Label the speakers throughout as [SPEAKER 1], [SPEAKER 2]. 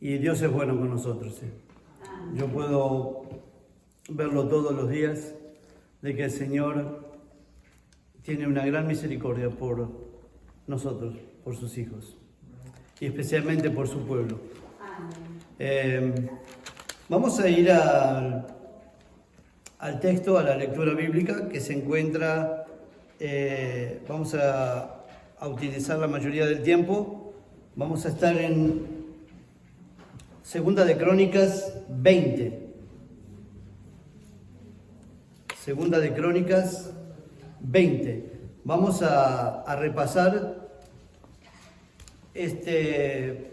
[SPEAKER 1] Y Dios es bueno con nosotros. Yo puedo verlo todos los días, de que el Señor tiene una gran misericordia por nosotros, por sus hijos, y especialmente por su pueblo. Vamos a ir al texto, a la lectura bíblica que se encuentra, vamos a utilizar la mayoría del tiempo, vamos a estar en Segunda de Crónicas 20. Segunda de Crónicas 20. Vamos a repasar este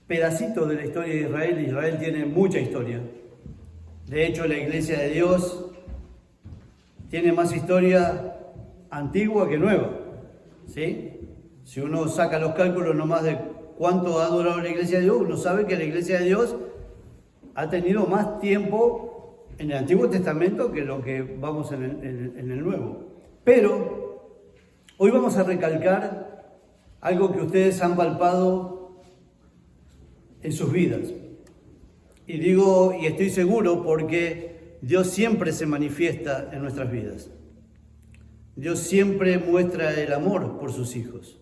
[SPEAKER 1] pedacito de la historia de Israel. Israel tiene mucha historia. De hecho, la Iglesia de Dios tiene más historia antigua que nueva, ¿sí? Si uno saca los cálculos nomás de cuánto ha durado la Iglesia de Dios, uno sabe que la Iglesia de Dios ha tenido más tiempo en el Antiguo Testamento que lo que vamos en el Nuevo. Pero hoy vamos a recalcar algo que ustedes han palpado en sus vidas. Y digo, y estoy seguro, porque Dios siempre se manifiesta en nuestras vidas. Dios siempre muestra el amor por sus hijos.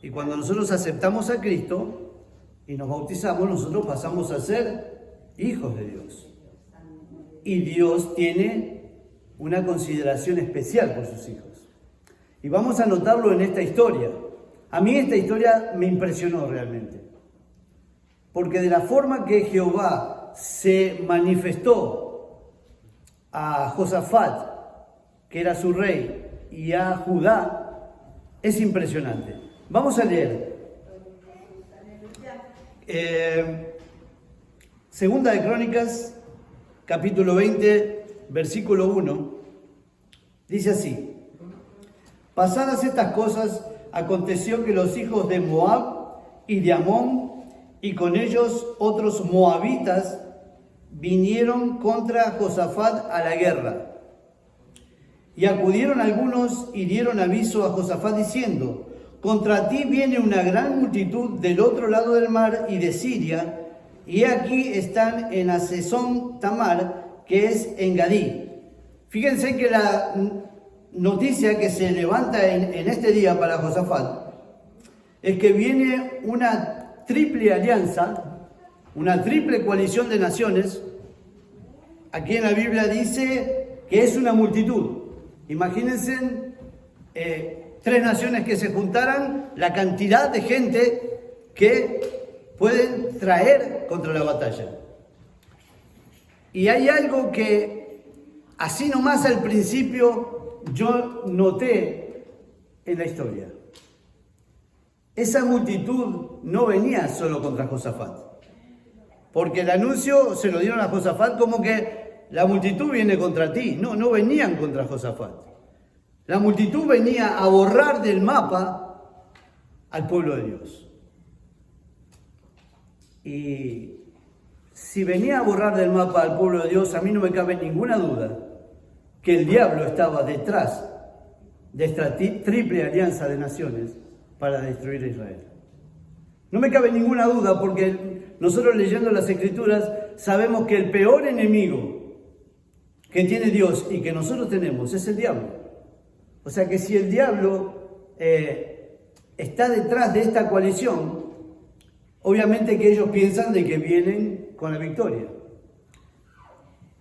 [SPEAKER 1] Y cuando nosotros aceptamos a Cristo y nos bautizamos, nosotros pasamos a ser hijos de Dios. Y Dios tiene una consideración especial por sus hijos. Y vamos a notarlo en esta historia. A mí esta historia me impresionó realmente. Porque de la forma que Jehová se manifestó a Josafat, que era su rey, y a Judá, es impresionante. Vamos a leer. Segunda de Crónicas, capítulo 20, versículo 1. Dice así: pasadas estas cosas, aconteció que los hijos de Moab y de Amón, y con ellos otros moabitas, vinieron contra Josafat a la guerra. Y acudieron algunos y dieron aviso a Josafat diciendo: contra ti viene una gran multitud del otro lado del mar y de Siria, y aquí están en Hasezón Tamar, que es en Gadí. Fíjense que la noticia que se levanta en este día para Josafat es que viene una triple alianza, una triple coalición de naciones. Aquí en la Biblia dice que es una multitud. Imagínense 3 naciones que se juntaran, la cantidad de gente que pueden traer contra la batalla. Y hay algo que así nomás al principio yo noté en la historia. Esa multitud no venía solo contra Josafat, porque el anuncio se lo dieron a Josafat como que la multitud viene contra ti. No venían contra Josafat. La multitud venía a borrar del mapa al pueblo de Dios. Y si venía a borrar del mapa al pueblo de Dios, a mí no me cabe ninguna duda que el diablo estaba detrás de esta triple alianza de naciones para destruir a Israel. No me cabe ninguna duda, porque nosotros leyendo las Escrituras sabemos que el peor enemigo que tiene Dios y que nosotros tenemos es el diablo. O sea que si el diablo está detrás de esta coalición, obviamente que ellos piensan de que vienen con la victoria.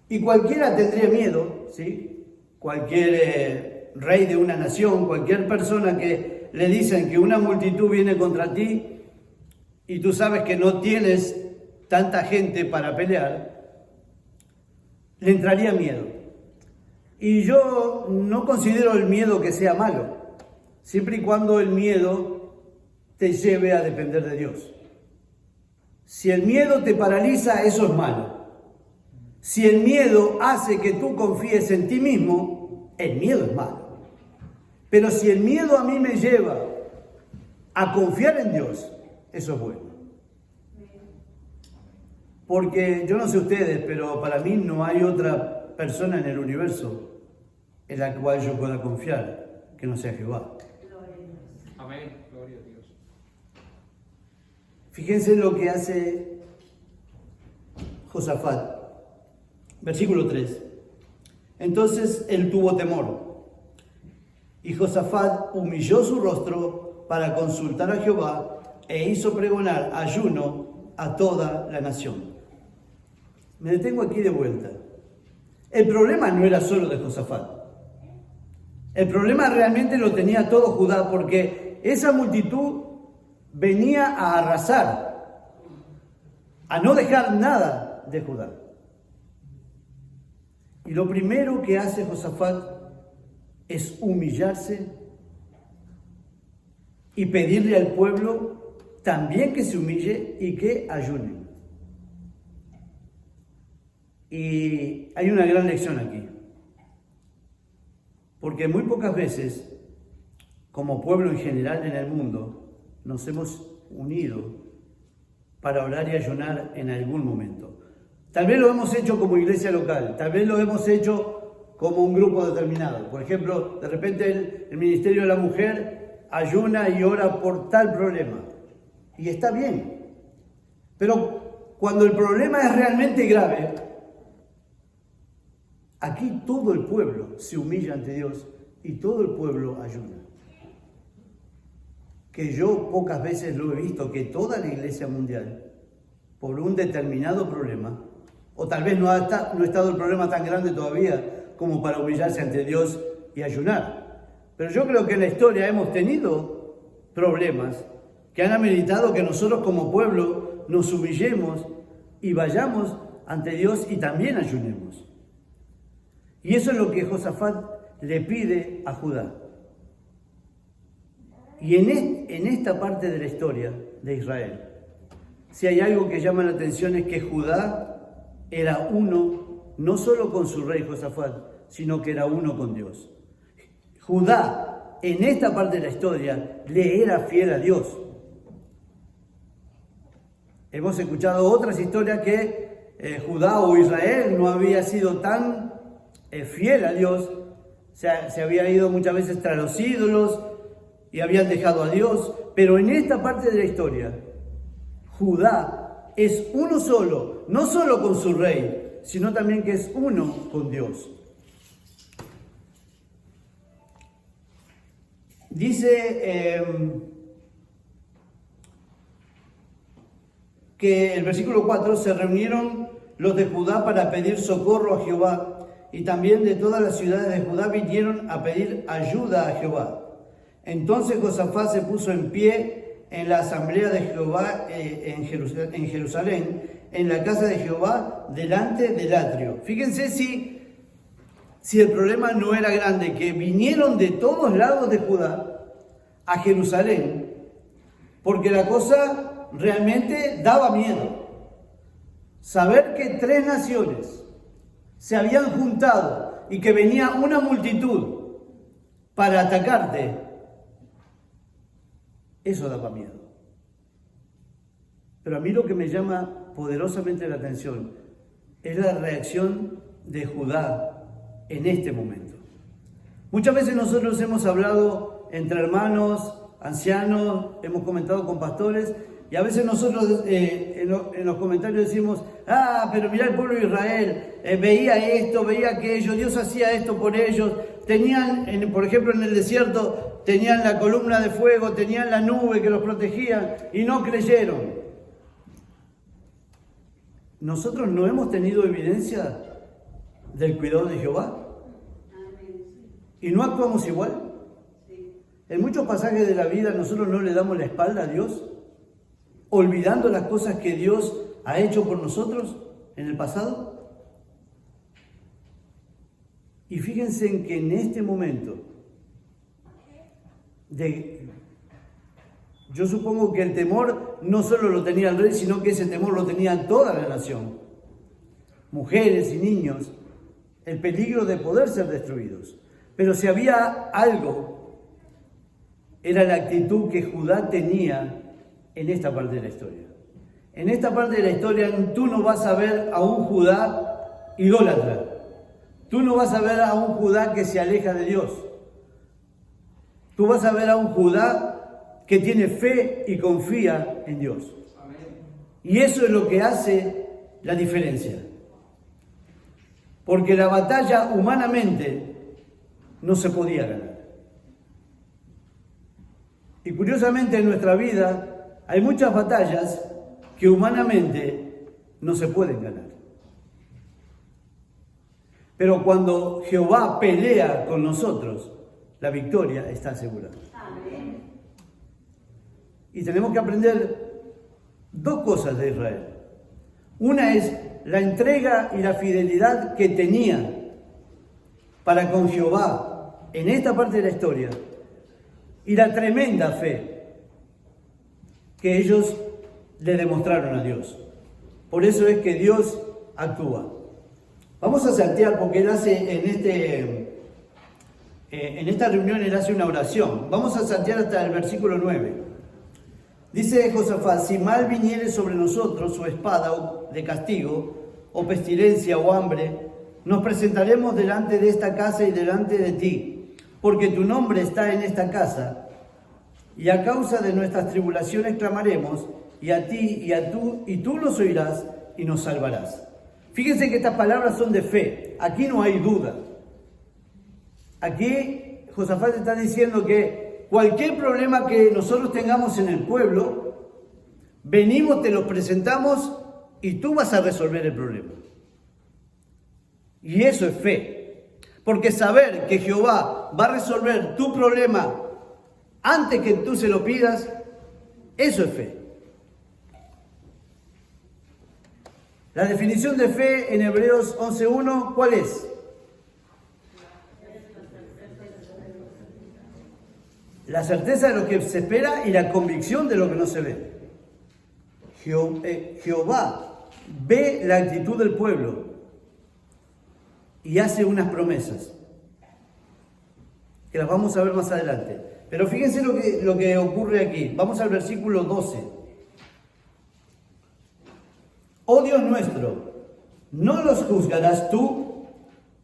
[SPEAKER 1] Y cualquiera tendría miedo, ¿sí? Cualquier rey de una nación, cualquier persona que le dicen que una multitud viene contra ti y tú sabes que no tienes tanta gente para pelear, le entraría miedo. Y yo no considero el miedo que sea malo, siempre y cuando el miedo te lleve a depender de Dios. Si el miedo te paraliza, eso es malo. Si el miedo hace que tú confíes en ti mismo, el miedo es malo. Pero si el miedo a mí me lleva a confiar en Dios, eso es bueno. Porque yo no sé ustedes, pero para mí no hay otra persona en el universo en la cual yo pueda confiar que no sea Jehová.
[SPEAKER 2] Amén. Gloria a Dios.
[SPEAKER 1] Fíjense lo que hace Josafat. Versículo 3. Entonces él tuvo temor, y Josafat humilló su rostro para consultar a Jehová e hizo pregonar ayuno a toda la nación. Me detengo aquí de vuelta. El problema no era solo de Josafat. El problema realmente lo tenía todo Judá, porque esa multitud venía a arrasar, a no dejar nada de Judá. Y lo primero que hace Josafat es humillarse y pedirle al pueblo también que se humille y que ayune. Y hay una gran lección aquí, porque muy pocas veces, como pueblo en general en el mundo, nos hemos unido para orar y ayunar en algún momento. Tal vez lo hemos hecho como iglesia local, tal vez lo hemos hecho como un grupo determinado. Por ejemplo, de repente el Ministerio de la Mujer ayuna y ora por tal problema. Y está bien. Pero cuando el problema es realmente grave, aquí todo el pueblo se humilla ante Dios y todo el pueblo ayuna. Que yo pocas veces lo he visto, que toda la iglesia mundial, por un determinado problema, o tal vez no ha estado el problema tan grande todavía como para humillarse ante Dios y ayunar. Pero yo creo que en la historia hemos tenido problemas que han ameritado que nosotros como pueblo nos humillemos y vayamos ante Dios y también ayunemos. Y eso es lo que Josafat le pide a Judá. Y en esta parte de la historia de Israel, si hay algo que llama la atención es que Judá era uno, no solo con su rey Josafat, sino que era uno con Dios. Judá, en esta parte de la historia, le era fiel a Dios. Hemos escuchado otras historias que Judá o Israel no había sido tan fiel a Dios, se había ido muchas veces tras los ídolos y habían dejado a Dios, pero en esta parte de la historia, Judá es uno solo, no solo con su rey, sino también que es uno con Dios. Dice que el versículo 4, se reunieron los de Judá para pedir socorro a Jehová, y también de todas las ciudades de Judá vinieron a pedir ayuda a Jehová. Entonces Josafat se puso en pie en la asamblea de Jehová en Jerusalén, en la casa de Jehová, delante del atrio. Fíjense si el problema no era grande, que vinieron de todos lados de Judá a Jerusalén, porque la cosa realmente daba miedo. Saber que 3 naciones se habían juntado y que venía una multitud para atacarte, eso daba miedo. Pero a mí lo que me llama poderosamente la atención es la reacción de Judá en este momento. Muchas veces nosotros hemos hablado entre hermanos, ancianos, hemos comentado con pastores, y a veces nosotros en los comentarios decimos, pero mirá el pueblo de Israel, veía esto, veía aquello, Dios hacía esto por ellos, tenían, por ejemplo en el desierto, tenían la columna de fuego, tenían la nube que los protegía y no creyeron. ¿Nosotros no hemos tenido evidencia del cuidado de Jehová? ¿Y no actuamos igual? En muchos pasajes de la vida nosotros no le damos la espalda a Dios, olvidando las cosas que Dios ha hecho por nosotros en el pasado. Y fíjense en que en este momento, yo supongo que el temor no solo lo tenía el rey, sino que ese temor lo tenía toda la nación. Mujeres y niños, el peligro de poder ser destruidos. Pero si había algo, era la actitud que Judá tenía en esta parte de la historia. En esta parte de la historia tú no vas a ver a un Judá idólatra. Tú no vas a ver a un Judá que se aleja de Dios. Tú vas a ver a un Judá que tiene fe y confía en Dios. Amén. Y eso es lo que hace la diferencia. Porque la batalla humanamente no se podía ganar. Y curiosamente en nuestra vida hay muchas batallas que humanamente no se pueden ganar. Pero cuando Jehová pelea con nosotros, la victoria está asegurada. Amén. Y tenemos que aprender dos cosas de Israel. Una es la entrega y la fidelidad que tenía para con Jehová en esta parte de la historia y la tremenda fe que ellos le demostraron a Dios. Por eso es que Dios actúa. Vamos a saltear porque él hace en esta reunión él hace una oración. Vamos a saltear hasta el versículo 9. Dice Josafat: si mal viniere sobre nosotros o espada de castigo, o pestilencia o hambre, nos presentaremos delante de esta casa y delante de ti, porque tu nombre está en esta casa, y a causa de nuestras tribulaciones clamaremos, y a ti y tú nos oirás y nos salvarás. Fíjense que estas palabras son de fe, aquí no hay duda. Aquí Josafat está diciendo que cualquier problema que nosotros tengamos en el pueblo, venimos, te lo presentamos y tú vas a resolver el problema. Y eso es fe. Porque saber que Jehová va a resolver tu problema antes que tú se lo pidas, eso es fe. La definición de fe en Hebreos 11:1, ¿cuál es? La certeza de lo que se espera y la convicción de lo que no se ve. Jehová ve la actitud del pueblo y hace unas promesas que las vamos a ver más adelante. Pero fíjense lo que ocurre aquí. Vamos al versículo 12. Oh Dios nuestro, ¿no los juzgarás tú?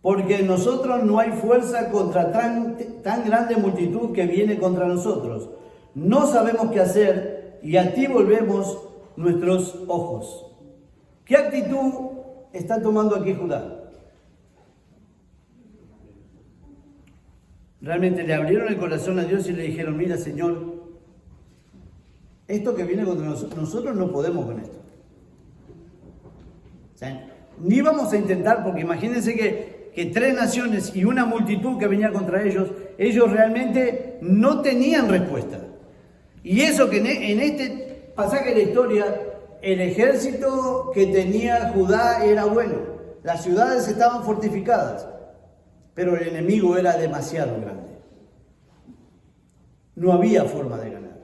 [SPEAKER 1] Porque en nosotros no hay fuerza contra tan grande multitud que viene contra nosotros. No sabemos qué hacer y a ti volvemos nuestros ojos. ¿Qué actitud está tomando aquí Judá? Realmente le abrieron el corazón a Dios y le dijeron: mira, Señor, esto que viene contra nosotros no podemos con esto. O sea, ni vamos a intentar, porque imagínense que 3 naciones y una multitud que venía contra ellos realmente no tenían respuesta. Y eso que en este pasaje de la historia, el ejército que tenía Judá era bueno, las ciudades estaban fortificadas, pero el enemigo era demasiado grande. No había forma de ganar.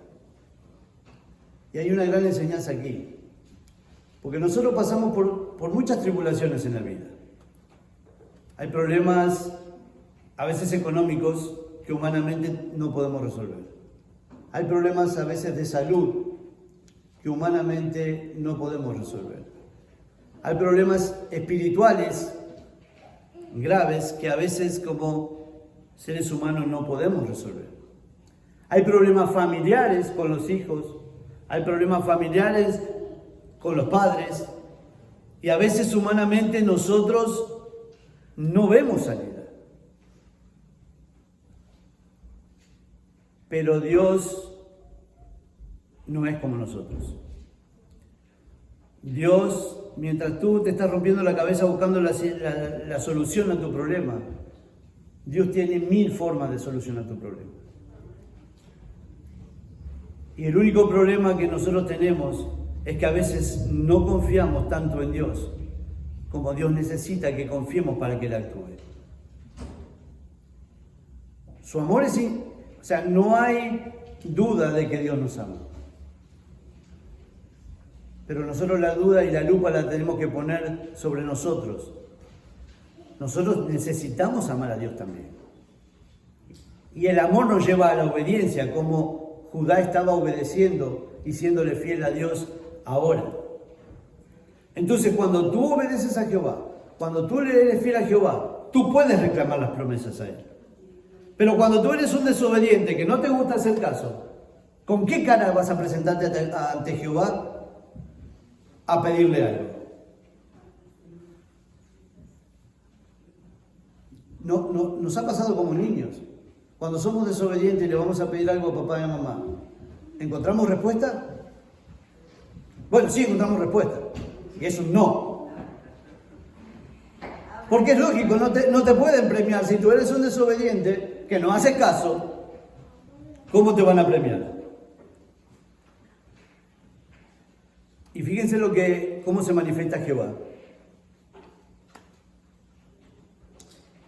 [SPEAKER 1] Y hay una gran enseñanza aquí, porque nosotros pasamos por muchas tribulaciones en la vida. Hay problemas a veces económicos que humanamente no podemos resolver. Hay problemas a veces de salud que humanamente no podemos resolver. Hay problemas espirituales graves que a veces como seres humanos no podemos resolver. Hay problemas familiares con los hijos, hay problemas familiares con los padres, y a veces humanamente nosotros no vemos salida. Pero Dios no es como nosotros. Dios, mientras tú te estás rompiendo la cabeza buscando la solución a tu problema, Dios tiene 1000 formas de solucionar tu problema. Y el único problema que nosotros tenemos es que a veces no confiamos tanto en Dios como Dios necesita que confiemos para que Él actúe. Su amor es... O sea, no hay duda de que Dios nos ama. Pero nosotros la duda y la lupa la tenemos que poner sobre nosotros. Nosotros necesitamos amar a Dios también. Y el amor nos lleva a la obediencia, como Judá estaba obedeciendo y siéndole fiel a Dios ahora. Entonces, cuando tú obedeces a Jehová, cuando tú le eres fiel a Jehová, tú puedes reclamar las promesas a Él. Pero cuando tú eres un desobediente, que no te gusta hacer caso, ¿con qué cara vas a presentarte ante Jehová? a pedirle algo. Nos ha pasado como niños. Cuando somos desobedientes y le vamos a pedir algo a papá y a mamá, ¿encontramos respuesta? Bueno, sí encontramos respuesta. Y es un no. Porque es lógico, no te pueden premiar. Si tú eres un desobediente que no hace caso, ¿cómo te van a premiar? Y fíjense cómo se manifiesta Jehová.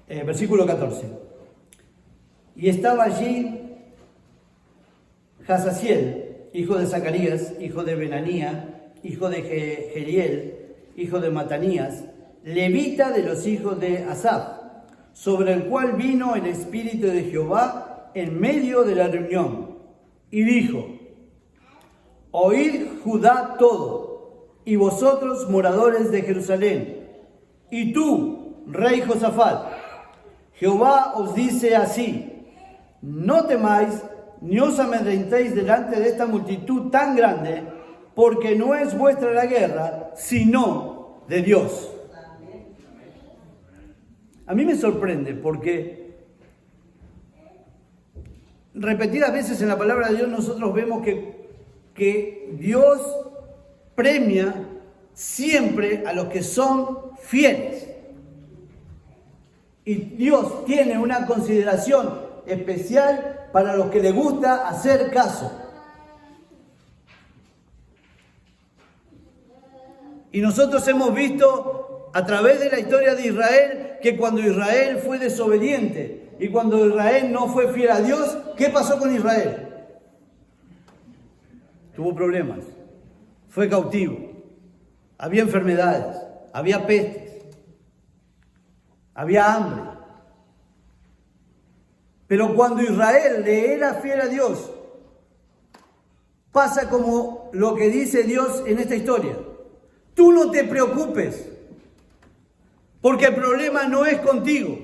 [SPEAKER 1] Versículo 14. Y estaba allí Jazaziel, hijo de Zacarías, hijo de Benanía, hijo de Jeriel, hijo de Matanías, levita de los hijos de Asaf, sobre el cual vino el Espíritu de Jehová en medio de la reunión, y dijo: Oíd Judá todo, y vosotros moradores de Jerusalén, y tú, rey Josafat, Jehová os dice así: no temáis ni os amedrentéis delante de esta multitud tan grande, porque no es vuestra la guerra, sino de Dios. A mí me sorprende porque repetidas veces en la palabra de Dios nosotros vemos que Dios premia siempre a los que son fieles. Y Dios tiene una consideración especial para los que les gusta hacer caso. Y nosotros hemos visto a través de la historia de Israel que cuando Israel fue desobediente y cuando Israel no fue fiel a Dios, ¿qué pasó con Israel? Tuvo problemas, fue cautivo, había enfermedades, había pestes, había hambre. Pero cuando Israel le era fiel a Dios, pasa como lo que dice Dios en esta historia. Tú no te preocupes, porque el problema no es contigo.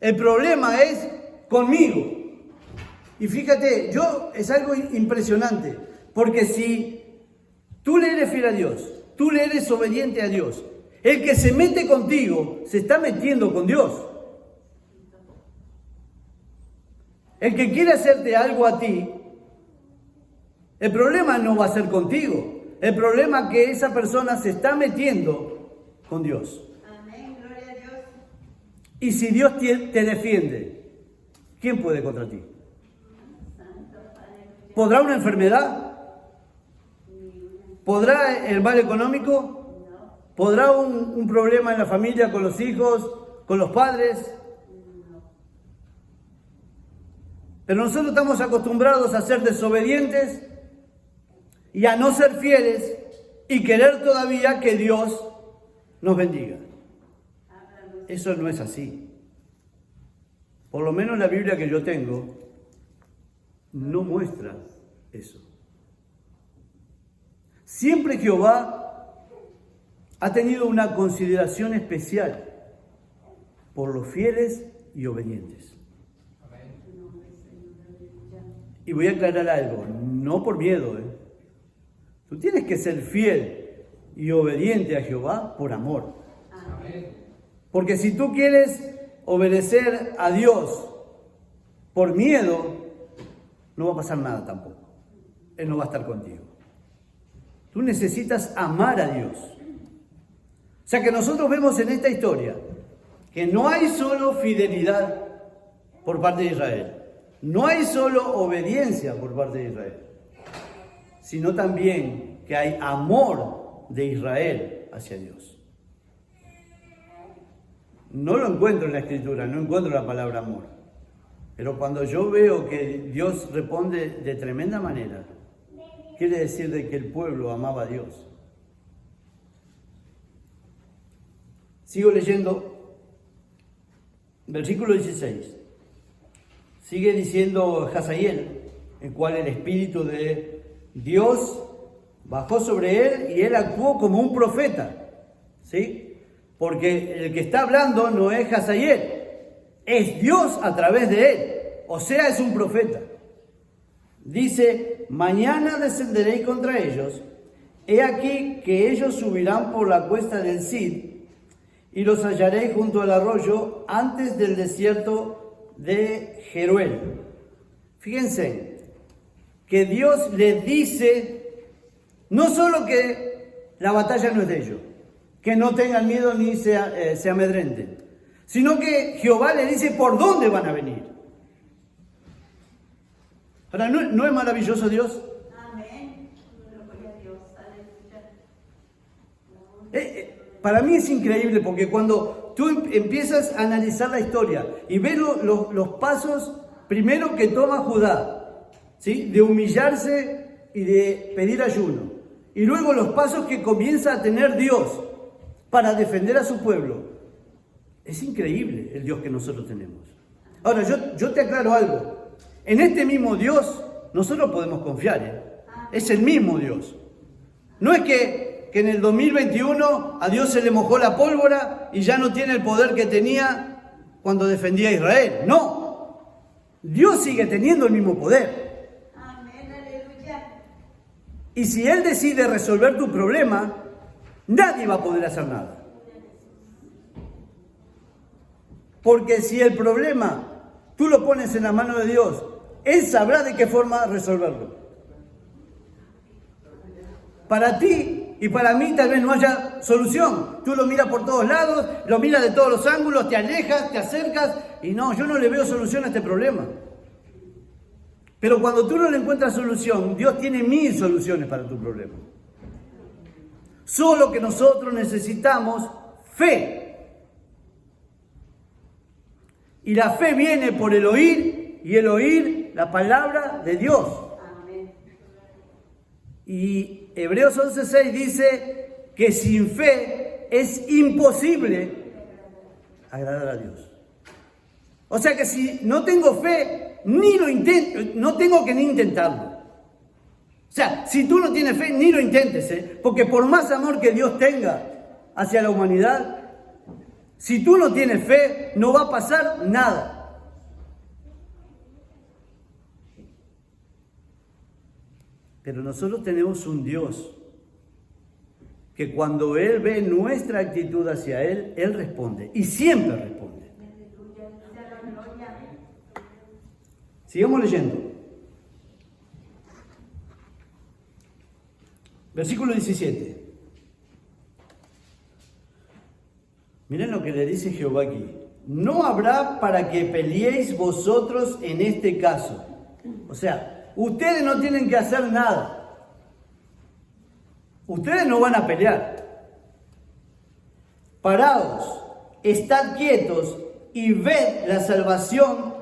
[SPEAKER 1] El problema es conmigo. Y fíjate, es algo impresionante, porque si tú le eres fiel a Dios, tú le eres obediente a Dios, el que se mete contigo se está metiendo con Dios. El que quiere hacerte algo a ti, el problema no va a ser contigo. El problema es que esa persona se está metiendo con Dios.
[SPEAKER 2] Amén, gloria a Dios.
[SPEAKER 1] Y si Dios te defiende, ¿quién puede contra ti? ¿Podrá una enfermedad? ¿Podrá el mal económico? ¿Podrá un problema en la familia con los hijos, con los padres? Pero nosotros estamos acostumbrados a ser desobedientes y a no ser fieles y querer todavía que Dios nos bendiga. Eso no es así. Por lo menos la Biblia que yo tengo no muestra eso. Siempre Jehová ha tenido una consideración especial por los fieles y obedientes. Y voy a aclarar algo, no por miedo. Tú tienes que ser fiel y obediente a Jehová por amor. Porque si tú quieres obedecer a Dios por miedo, no va a pasar nada tampoco. Él no va a estar contigo. Tú necesitas amar a Dios. O sea que nosotros vemos en esta historia que no hay solo fidelidad por parte de Israel. No hay solo obediencia por parte de Israel, sino también que hay amor de Israel hacia Dios. No lo encuentro en la Escritura, no encuentro la palabra amor. Pero cuando yo veo que Dios responde de tremenda manera, quiere decir de que el pueblo amaba a Dios. Sigo leyendo, versículo 16. Sigue diciendo Jazaziel, el cual el Espíritu de Dios bajó sobre él y él actuó como un profeta. ¿Sí? Porque el que está hablando no es Jazaziel, es Dios a través de él. O sea, es un profeta. Dice: mañana descenderéis contra ellos he aquí que ellos subirán por la cuesta del Cid, y los hallaréis junto al arroyo antes del desierto de Jeruel. Fíjense que Dios les dice no solo que la batalla no es de ellos, que no tengan miedo ni se amedrenten, sino que Jehová les dice por dónde van a venir. Ahora, ¿no es maravilloso Dios?
[SPEAKER 2] Amén.
[SPEAKER 1] Para mí es increíble porque cuando tú empiezas a analizar la historia y ves los pasos primero que toma Judá, ¿sí? De humillarse y de pedir ayuno, y luego los pasos que comienza a tener Dios para defender a su pueblo, es increíble el Dios que nosotros tenemos. Ahora, yo te aclaro algo, en este mismo Dios nosotros podemos confiar, es el mismo Dios. No es que en el 2021 a Dios se le mojó la pólvora y ya no tiene el poder que tenía cuando defendía a Israel. No, Dios sigue teniendo el mismo poder.
[SPEAKER 2] Amén, aleluya.
[SPEAKER 1] Y si Él decide resolver tu problema, nadie va a poder hacer nada. Porque si el problema tú lo pones en la mano de Dios, Él sabrá de qué forma resolverlo. Para ti y para mí tal vez no haya solución. Tú lo miras por todos lados, lo miras de todos los ángulos, te alejas, te acercas y no, yo no le veo solución a este problema. Pero cuando tú no le encuentras solución, Dios tiene 1000 soluciones para tu problema. Solo que nosotros necesitamos fe. Y la fe viene por el oír y el oír la palabra de Dios.
[SPEAKER 2] Amén.
[SPEAKER 1] Y Hebreos 11:6 dice que sin fe es imposible agradar a Dios. O sea que si no tengo fe, ni lo intento, no tengo que ni intentarlo. O sea, si tú no tienes fe, ni lo intentes, porque por más amor que Dios tenga hacia la humanidad, si tú no tienes fe, no va a pasar nada. Pero nosotros tenemos un Dios que cuando Él ve nuestra actitud hacia Él, Él responde y siempre responde. Sigamos leyendo. Versículo 17. Miren lo que le dice Jehová aquí. No habrá para que peleéis vosotros en este caso. O sea, ustedes no tienen que hacer nada. Ustedes no van a pelear. Paraos, estad quietos y ved la salvación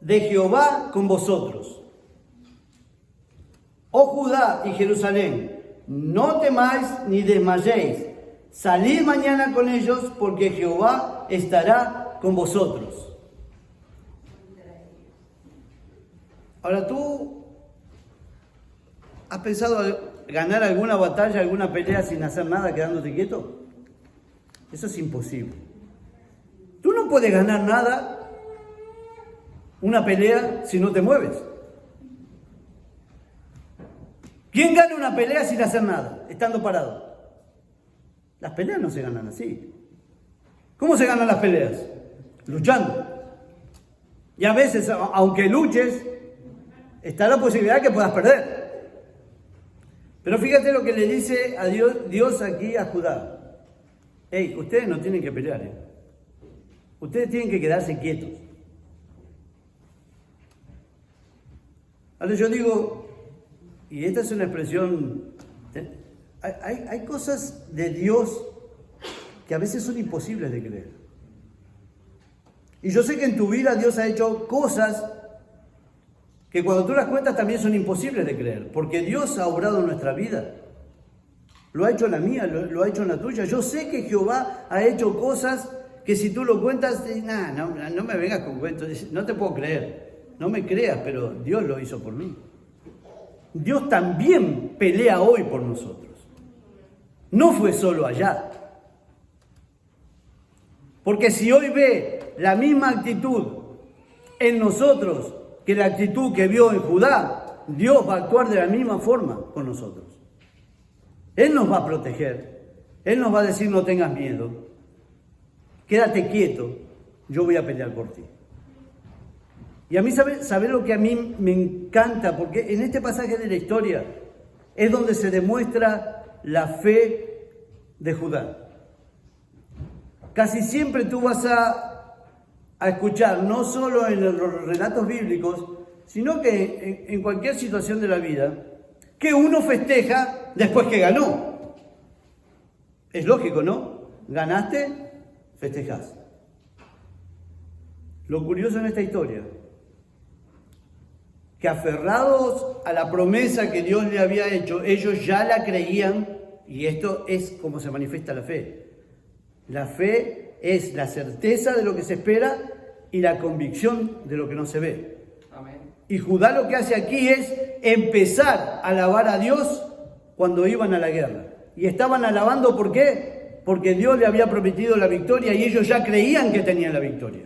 [SPEAKER 1] de Jehová con vosotros. Oh Judá y Jerusalén, no temáis ni desmayéis. Salid mañana con ellos, porque Jehová estará con vosotros. Ahora, ¿tú has pensado ganar alguna batalla, alguna pelea sin hacer nada, quedándote quieto? Eso es imposible. Tú no puedes ganar nada, una pelea, si no te mueves. ¿Quién gana una pelea sin hacer nada, estando parado? Las peleas no se ganan así. ¿Cómo se ganan las peleas? Luchando. Y a veces, aunque luches, está la posibilidad que puedas perder. Pero fíjate lo que le dice a Dios aquí a Judá. Hey, ustedes no tienen que pelear, Ustedes tienen que quedarse quietos. Ahora yo digo, y esta es una expresión, hay cosas de Dios que a veces son imposibles de creer. Y yo sé que en tu vida Dios ha hecho cosas que cuando tú las cuentas también son imposibles de creer, porque Dios ha obrado en nuestra vida. Lo ha hecho en la mía, lo ha hecho en la tuya. Yo sé que Jehová ha hecho cosas que si tú lo cuentas, no me vengas con cuentos, no te puedo creer. No me creas, pero Dios lo hizo por mí. Dios también pelea hoy por nosotros. No fue solo allá. Porque si hoy ve la misma actitud en nosotros que la actitud que vio en Judá, Dios va a actuar de la misma forma con nosotros. Él nos va a proteger. Él nos va a decir no tengas miedo. Quédate quieto, yo voy a pelear por ti. Y a mí, ¿sabe lo que a mí me encanta? Porque en este pasaje de la historia es donde se demuestra la fe de Judá. Casi siempre tú vas a escuchar, no solo en los relatos bíblicos, sino que en cualquier situación de la vida, que uno festeja después que ganó. Es lógico, ¿no? Ganaste, festejás. Lo curioso en esta historia, que aferrados a la promesa que Dios le había hecho, ellos ya la creían, y esto es como se manifiesta la fe. La fe es la certeza de lo que se espera y la convicción de lo que no se ve.
[SPEAKER 3] Amén.
[SPEAKER 1] Y Judá lo que hace aquí es empezar a alabar a Dios cuando iban a la guerra. Y estaban alabando, ¿por qué? Porque Dios le había prometido la victoria y ellos ya creían que tenían la victoria.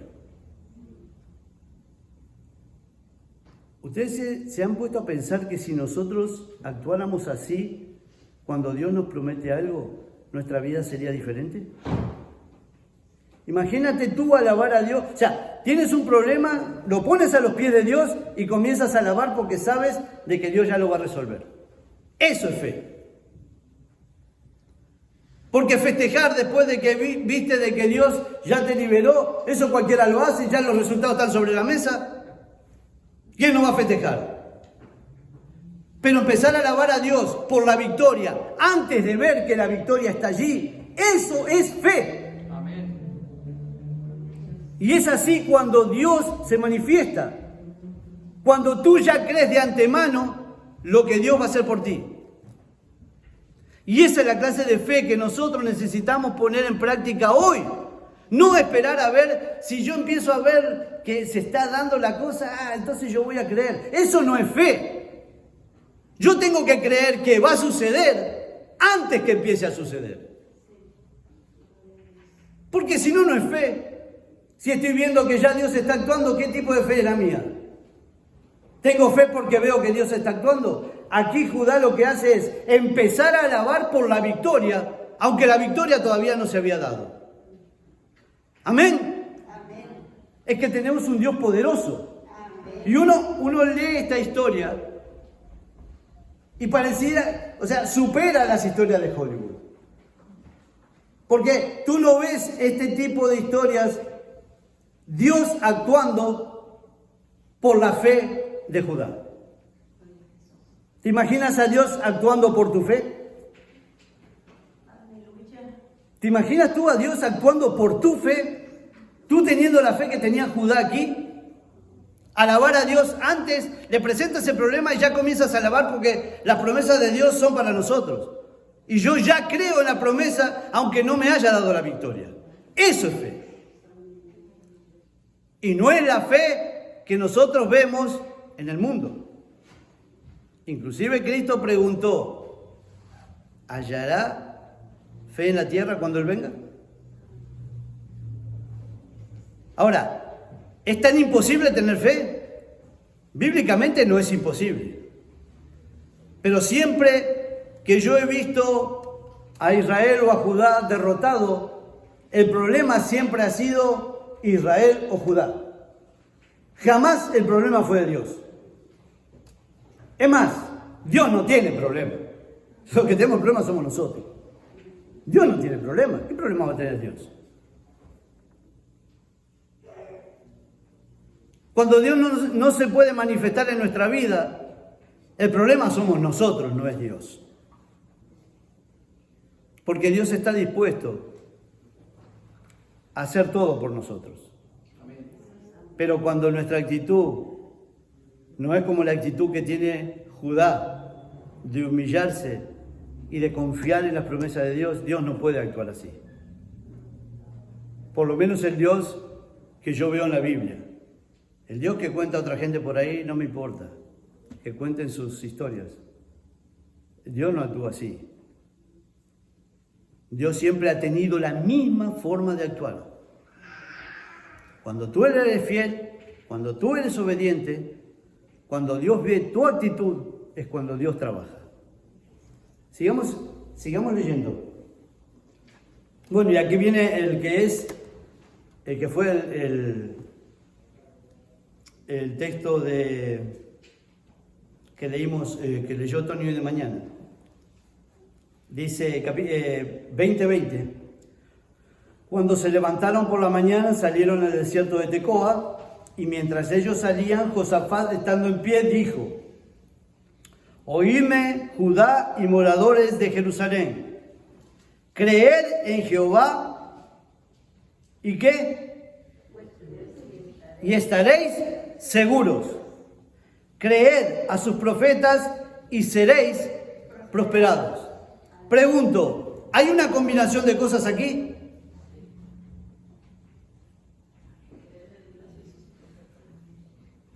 [SPEAKER 1] ¿Ustedes se han puesto a pensar que si nosotros actuáramos así cuando Dios nos promete algo, nuestra vida sería diferente? Imagínate tú alabar a Dios. O sea, tienes un problema, lo pones a los pies de Dios y comienzas a alabar porque sabes de que Dios ya lo va a resolver. Eso es fe. Porque festejar después de que viste de que Dios ya te liberó, eso cualquiera lo hace y ya los resultados están sobre la mesa. ¿Quién no va a festejar? Pero empezar a alabar a Dios por la victoria, antes de ver que la victoria está allí, eso es fe.
[SPEAKER 3] Amén.
[SPEAKER 1] Y es así cuando Dios se manifiesta. Cuando tú ya crees de antemano lo que Dios va a hacer por ti. Y esa es la clase de fe que nosotros necesitamos poner en práctica hoy. No esperar a ver, si yo empiezo a ver que se está dando la cosa, entonces yo voy a creer. Eso no es fe. Yo tengo que creer que va a suceder antes que empiece a suceder. Porque si no, no es fe. Si estoy viendo que ya Dios está actuando, ¿qué tipo de fe es la mía? ¿Tengo fe porque veo que Dios está actuando? Aquí Judá lo que hace es empezar a alabar por la victoria, aunque la victoria todavía no se había dado. Amén.
[SPEAKER 2] Amén.
[SPEAKER 1] Es que tenemos un Dios poderoso.
[SPEAKER 2] Amén.
[SPEAKER 1] Y uno lee esta historia y pareciera, o sea, supera las historias de Hollywood. Porque tú no ves este tipo de historias, Dios actuando por la fe de Judá. ¿Te imaginas a Dios actuando por tu fe?
[SPEAKER 2] Aleluya.
[SPEAKER 1] ¿Te imaginas tú a Dios actuando por tu fe? Tú teniendo la fe que tenía Judá aquí, alabar a Dios antes, le presentas el problema y ya comienzas a alabar porque las promesas de Dios son para nosotros. Y yo ya creo en la promesa aunque no me haya dado la victoria. Eso es fe. Y no es la fe que nosotros vemos en el mundo. Inclusive Cristo preguntó, ¿hallará fe en la tierra cuando Él venga? Ahora, ¿es tan imposible tener fe? Bíblicamente no es imposible. Pero siempre que yo he visto a Israel o a Judá derrotado, el problema siempre ha sido Israel o Judá. Jamás el problema fue de Dios. Es más, Dios no tiene problema. Los que tenemos problemas somos nosotros. Dios no tiene problema. ¿Qué problema va a tener Dios? Cuando Dios no se puede manifestar en nuestra vida, el problema somos nosotros, no es Dios. Porque Dios está dispuesto a hacer todo por nosotros. Pero cuando nuestra actitud no es como la actitud que tiene Judá, de humillarse y de confiar en las promesas de Dios, Dios no puede actuar así. Por lo menos el Dios que yo veo en la Biblia. El Dios que cuenta a otra gente por ahí no me importa, que cuenten sus historias. Dios no actúa así. Dios siempre ha tenido la misma forma de actuar. Cuando tú eres fiel, cuando tú eres obediente, cuando Dios ve tu actitud, es cuando Dios trabaja. Sigamos Sigamos leyendo. Bueno, y aquí viene el que fue el texto que leímos, que leyó Tony de mañana. Dice 20:20. Cuando se levantaron por la mañana, salieron al desierto de Tecoa, y mientras ellos salían, Josafat, estando en pie, dijo: Oídme, Judá y moradores de Jerusalén, creed en Jehová, ¿y qué? Y estaréis seguros. Creed a sus profetas y seréis prosperados. Pregunto, ¿hay una combinación de cosas aquí?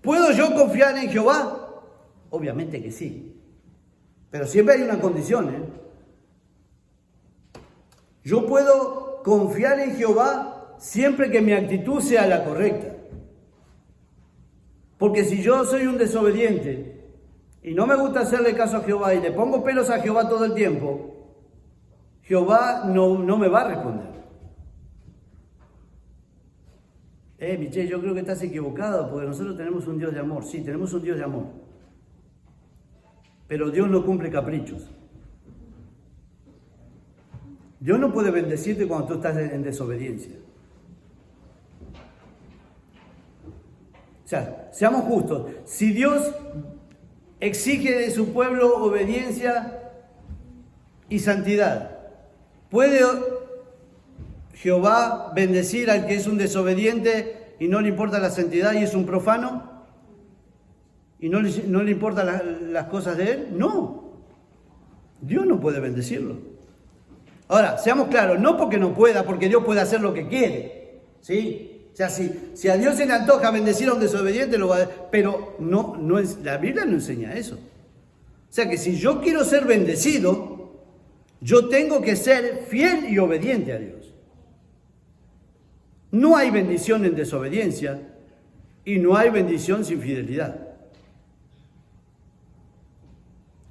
[SPEAKER 1] ¿Puedo yo confiar en Jehová? Obviamente que sí. Pero siempre hay una condición, ¿eh? Yo puedo confiar en Jehová siempre que mi actitud sea la correcta. Porque si yo soy un desobediente y no me gusta hacerle caso a Jehová y le pongo pelos a Jehová todo el tiempo, Jehová no me va a responder. Michelle, yo creo que estás equivocado porque nosotros tenemos un Dios de amor. Sí, tenemos un Dios de amor. Pero Dios no cumple caprichos. Dios no puede bendecirte cuando tú estás en desobediencia. O sea, seamos justos. Si Dios exige de su pueblo obediencia y santidad, ¿puede Jehová bendecir al que es un desobediente y no le importa la santidad y es un profano? ¿Y no le importan las cosas de él? No. Dios no puede bendecirlo. Ahora, seamos claros, no porque no pueda, porque Dios puede hacer lo que quiere. ¿Sí? O sea, si a Dios se le antoja bendecir a un desobediente, lo va a hacer. Pero no es, la Biblia no enseña eso. O sea que si yo quiero ser bendecido, yo tengo que ser fiel y obediente a Dios. No hay bendición en desobediencia y no hay bendición sin fidelidad.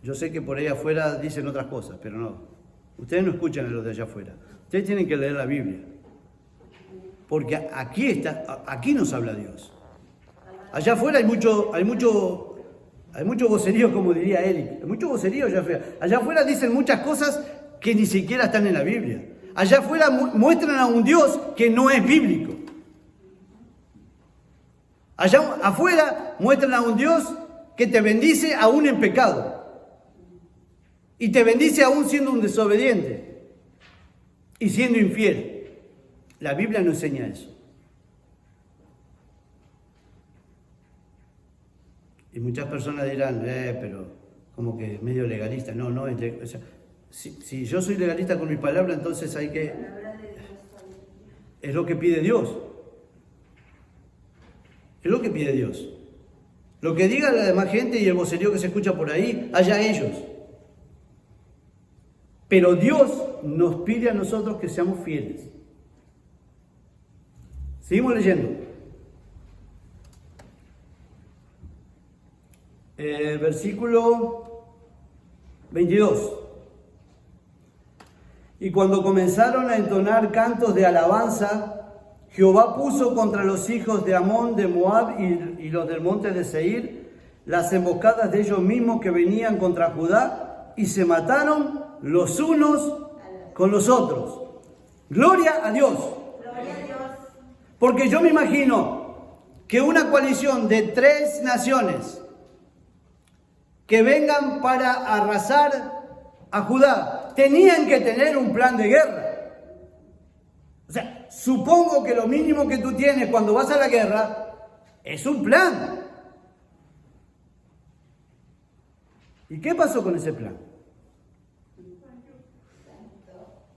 [SPEAKER 1] Yo sé que por ahí afuera dicen otras cosas, pero no. Ustedes no escuchan a los de allá afuera. Ustedes tienen que leer la Biblia. Porque aquí nos habla Dios. Allá afuera hay mucho vocerío, como diría Eric. Hay mucho vocerío allá afuera. Allá afuera dicen muchas cosas que ni siquiera están en la Biblia. Allá afuera muestran a un Dios que no es bíblico. Allá afuera muestran a un Dios que te bendice aún en pecado. Y te bendice aún siendo un desobediente y siendo infiel. La Biblia no enseña eso. Y muchas personas dirán, pero como que medio legalista. No, o sea, si yo soy legalista con mi palabra, entonces hay que... Es lo que pide Dios. Es lo que pide Dios. Lo que diga la demás gente y el vocerío que se escucha por ahí, allá ellos. Pero Dios nos pide a nosotros que seamos fieles. Seguimos leyendo. Versículo 22. Y cuando comenzaron a entonar cantos de alabanza, Jehová puso contra los hijos de Amón, de Moab y los del monte de Seir las emboscadas de ellos mismos que venían contra Judá y se mataron los unos con los otros. Gloria a Dios.
[SPEAKER 2] Gloria a Dios.
[SPEAKER 1] Porque yo me imagino que una coalición de 3 naciones que vengan para arrasar a Judá tenían que tener un plan de guerra. O sea, supongo que lo mínimo que tú tienes cuando vas a la guerra es un plan. ¿Y qué pasó con ese plan?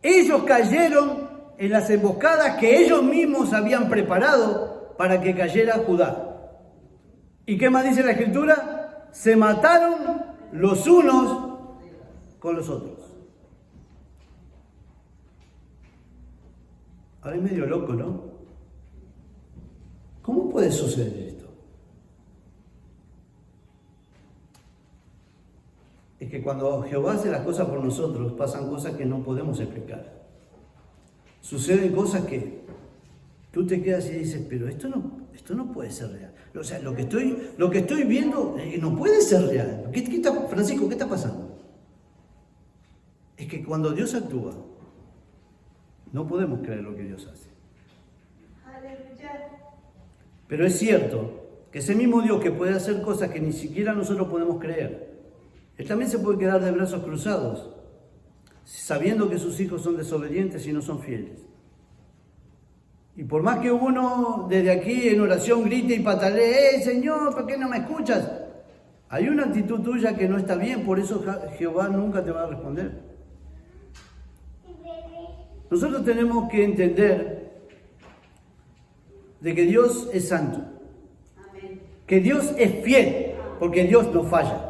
[SPEAKER 1] Ellos cayeron en las emboscadas que ellos mismos habían preparado para que cayera Judá. ¿Y qué más dice la Escritura? Se mataron los unos con los otros. Ahora es medio loco, ¿no? ¿Cómo puede suceder esto? es que cuando Jehová hace las cosas por nosotros, pasan cosas que no podemos explicar. Suceden cosas que tú te quedas y dices, pero esto no puede ser real. O sea, lo que estoy viendo no puede ser real. Francisco, ¿qué está pasando? Es que cuando Dios actúa, no podemos creer lo que Dios hace.
[SPEAKER 2] Aleluya.
[SPEAKER 1] Pero es cierto que ese mismo Dios que puede hacer cosas que ni siquiera nosotros podemos creer, Él también se puede quedar de brazos cruzados, sabiendo que sus hijos son desobedientes y no son fieles. Y por más que uno desde aquí en oración grite y patalee, Señor, ¿por qué no me escuchas? Hay una actitud tuya que no está bien, por eso Jehová nunca te va a responder. Nosotros tenemos que entender de que Dios es santo,
[SPEAKER 2] Amén.
[SPEAKER 1] que Dios es fiel, porque Dios no falla.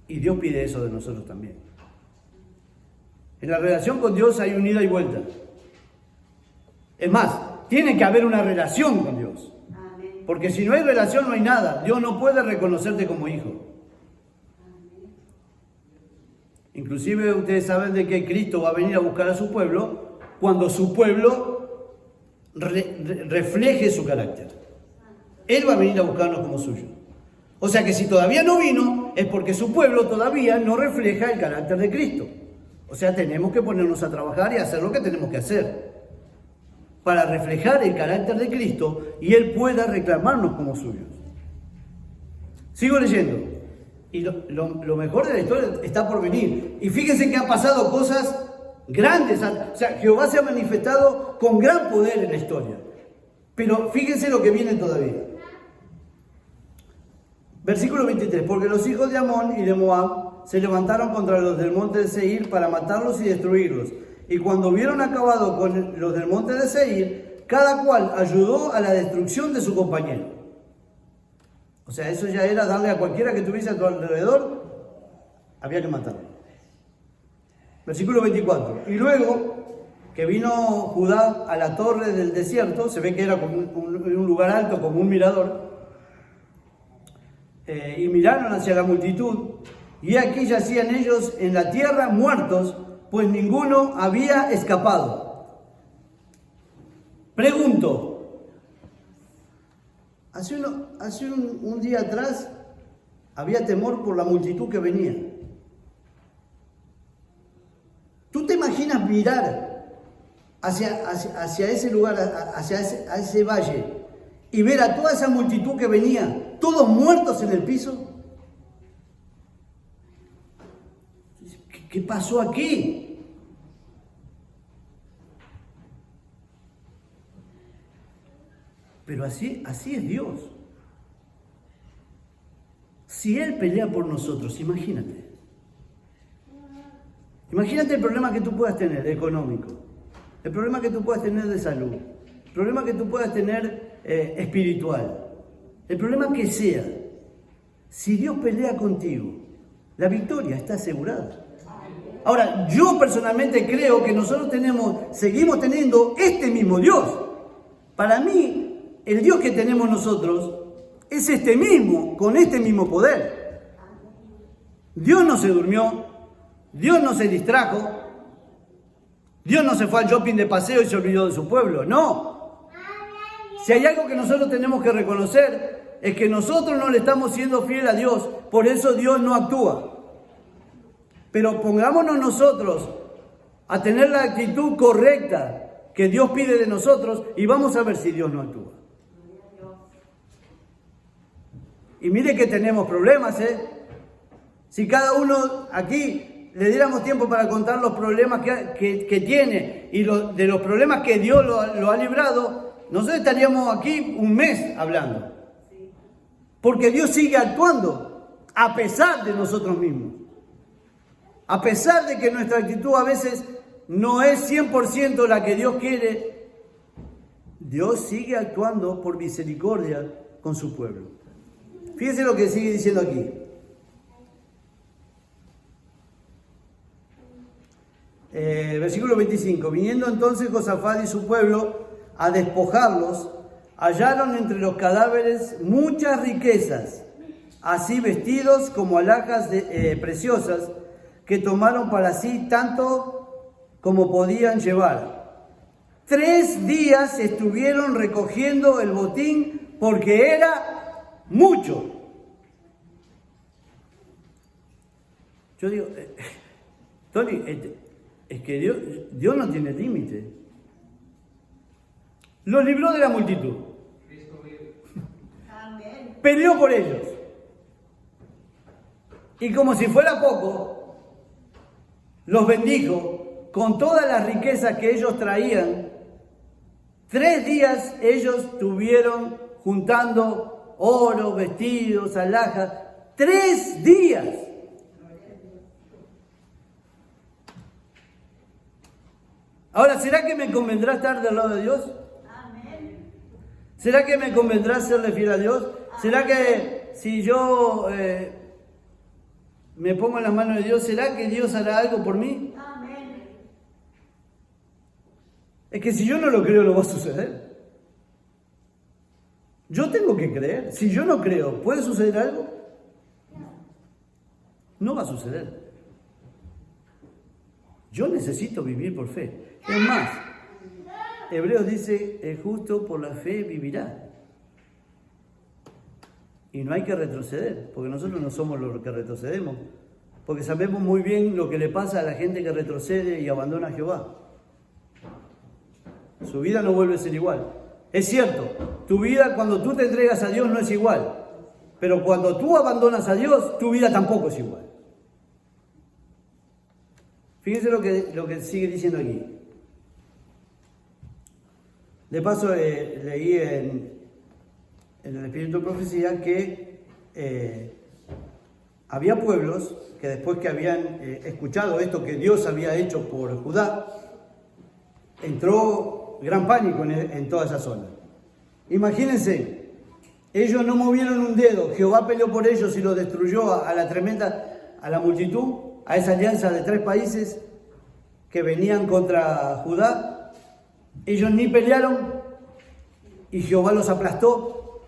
[SPEAKER 1] Y Dios pide eso de nosotros también. En la relación con Dios hay un ida y vuelta. Es más, tiene que haber una relación con Dios.
[SPEAKER 2] Amén.
[SPEAKER 1] Porque si no hay relación no hay nada. Dios no puede reconocerte como hijo. Inclusive ustedes saben de que Cristo va a venir a buscar a su pueblo cuando su pueblo refleje su carácter. Él va a venir a buscarnos como suyo. O sea que si todavía no vino, es porque su pueblo todavía no refleja el carácter de Cristo. O sea, tenemos que ponernos a trabajar y hacer lo que tenemos que hacer para reflejar el carácter de Cristo y Él pueda reclamarnos como suyos. Sigo leyendo. Y lo mejor de la historia está por venir. Y fíjense que han pasado cosas grandes. O sea, Jehová se ha manifestado con gran poder en la historia. Pero fíjense lo que viene todavía. Versículo 23. Porque los hijos de Amón y de Moab se levantaron contra los del monte de Seir para matarlos y destruirlos. Y cuando hubieron acabado con los del monte de Seir, cada cual ayudó a la destrucción de su compañero. O sea, eso ya era darle a cualquiera que tuviese a tu alrededor, había que matarlo. Versículo 24. Y luego que vino Judá a la torre del desierto, se ve que era como un lugar alto, como un mirador, y miraron hacia la multitud, y aquí yacían ellos en la tierra muertos, pues ninguno había escapado. Pregunto, hace un día atrás había temor por la multitud que venía. ¿Tú te imaginas mirar hacia ese lugar, hacia ese valle, y ver a toda esa multitud que venía, todos muertos en el piso? ¿Qué pasó aquí? Pero así es Dios. Si Él pelea por nosotros, imagínate. Imagínate el problema que tú puedas tener económico, el problema que tú puedas tener de salud, el problema que tú puedas tener espiritual, el problema que sea. Si Dios pelea contigo, la victoria está asegurada. Ahora, yo personalmente creo que nosotros seguimos teniendo este mismo Dios. Para mí, el Dios que tenemos nosotros es este mismo, con este mismo poder. Dios no se durmió, Dios no se distrajo, Dios no se fue al shopping de paseo y se olvidó de su pueblo, no. Si hay algo que nosotros tenemos que reconocer, es que nosotros no le estamos siendo fiel a Dios, por eso Dios no actúa. Pero pongámonos nosotros a tener la actitud correcta que Dios pide de nosotros y vamos a ver si Dios no actúa. Y mire que tenemos problemas, ¿eh? Si cada uno aquí le diéramos tiempo para contar los problemas que tiene y de los problemas que Dios lo ha librado, nosotros estaríamos aquí un mes hablando. Porque Dios sigue actuando a pesar de nosotros mismos. A pesar de que nuestra actitud a veces no es 100% la que Dios quiere, Dios sigue actuando por misericordia con su pueblo. Fíjense lo que sigue diciendo aquí. Versículo 25. Viniendo entonces Josafat y su pueblo a despojarlos, hallaron entre los cadáveres muchas riquezas así vestidos como alhajas preciosas, que tomaron para sí tanto como podían llevar. 3 días estuvieron recogiendo el botín porque era mucho. Yo digo, Tony, es que Dios no tiene límite. Los libró de la multitud.
[SPEAKER 2] Amén.
[SPEAKER 1] Peleó por ellos. Y como si fuera poco, los bendijo con todas las riquezas que ellos traían. 3 días ellos estuvieron juntando oro, vestidos, alhajas. 3 días. Ahora, ¿será que me convendrá estar del lado de Dios?
[SPEAKER 2] Amén.
[SPEAKER 1] ¿Será que me convendrá serle fiel a Dios? ¿Será que si yo me pongo en las manos de Dios, será que Dios hará algo por mí?
[SPEAKER 2] Amén.
[SPEAKER 1] Es que si yo no lo creo, no va a suceder. Yo tengo que creer. Si yo no creo, ¿puede suceder algo? No va a suceder. Yo necesito vivir por fe. Es más, Hebreos dice, el justo por la fe vivirá. Y no hay que retroceder, porque nosotros no somos los que retrocedemos, porque sabemos muy bien lo que le pasa a la gente que retrocede y abandona a Jehová. Su vida no vuelve a ser igual. Es cierto, tu vida cuando tú te entregas a Dios no es igual, pero cuando tú abandonas a Dios, tu vida tampoco es igual. Fíjense lo que sigue diciendo aquí. De paso, leí en el Espíritu de Profecía que había pueblos que después que habían escuchado esto que Dios había hecho por Judá, entró gran pánico en toda esa zona. Imagínense, ellos no movieron un dedo, Jehová peleó por ellos y los destruyó a la multitud, a esa alianza de 3 países que venían contra Judá. Ellos ni pelearon y Jehová los aplastó.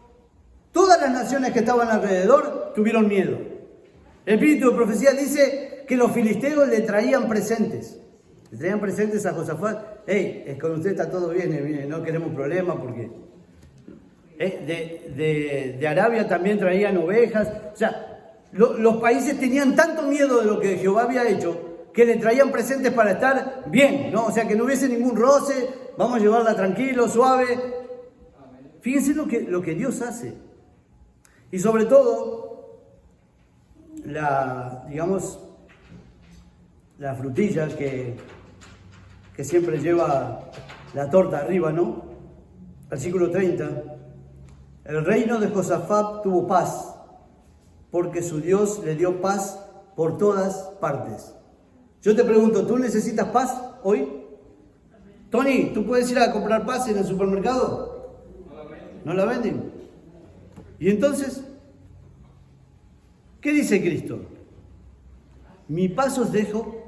[SPEAKER 1] Todas las naciones que estaban alrededor tuvieron miedo. El Espíritu de Profecía dice que los filisteos le traían presentes. Le traían presentes a Josafat. Hey, con usted está todo bien, no queremos problemas porque... De Arabia también traían ovejas. O sea, los países tenían tanto miedo de lo que Jehová había hecho que le traían presentes para estar bien, ¿no? O sea, que no hubiese ningún roce, vamos a llevarla tranquilo, suave. Fíjense lo que Dios hace. Y sobre todo, la frutilla que siempre lleva la torta arriba, ¿no? Versículo 30. El reino de Josafat tuvo paz, porque su Dios le dio paz por todas partes. Yo te pregunto, ¿tú necesitas paz hoy? Tony, ¿tú puedes ir a comprar paz en el supermercado? ¿No la venden? Y entonces, ¿qué dice Cristo? Mi paz os dejo,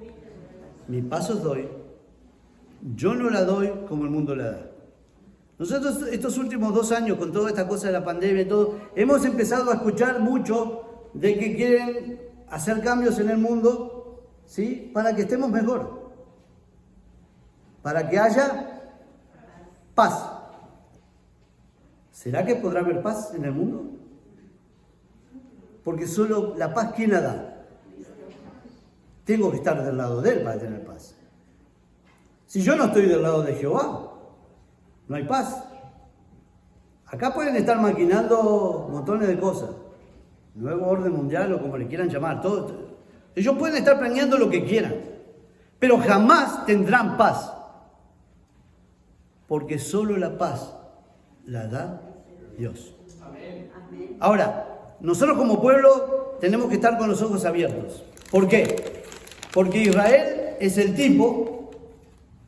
[SPEAKER 1] mi paz os doy. Yo no la doy como el mundo la da. Nosotros estos últimos 2 años, con toda esta cosa de la pandemia y todo, hemos empezado a escuchar mucho de que quieren hacer cambios en el mundo, ¿sí? Para que estemos mejor. Para que haya paz. ¿Será que podrá haber paz en el mundo? Porque solo la paz, ¿quién la da? Tengo que estar del lado de Él para tener paz. Si yo no estoy del lado de Jehová, no hay paz. Acá pueden estar maquinando montones de cosas. Nuevo orden mundial o como le quieran llamar. Ellos pueden estar planeando lo que quieran. Pero jamás tendrán paz. Porque solo la paz la da Dios. Ahora, nosotros como pueblo tenemos que estar con los ojos abiertos. ¿Por qué? Porque Israel es el tipo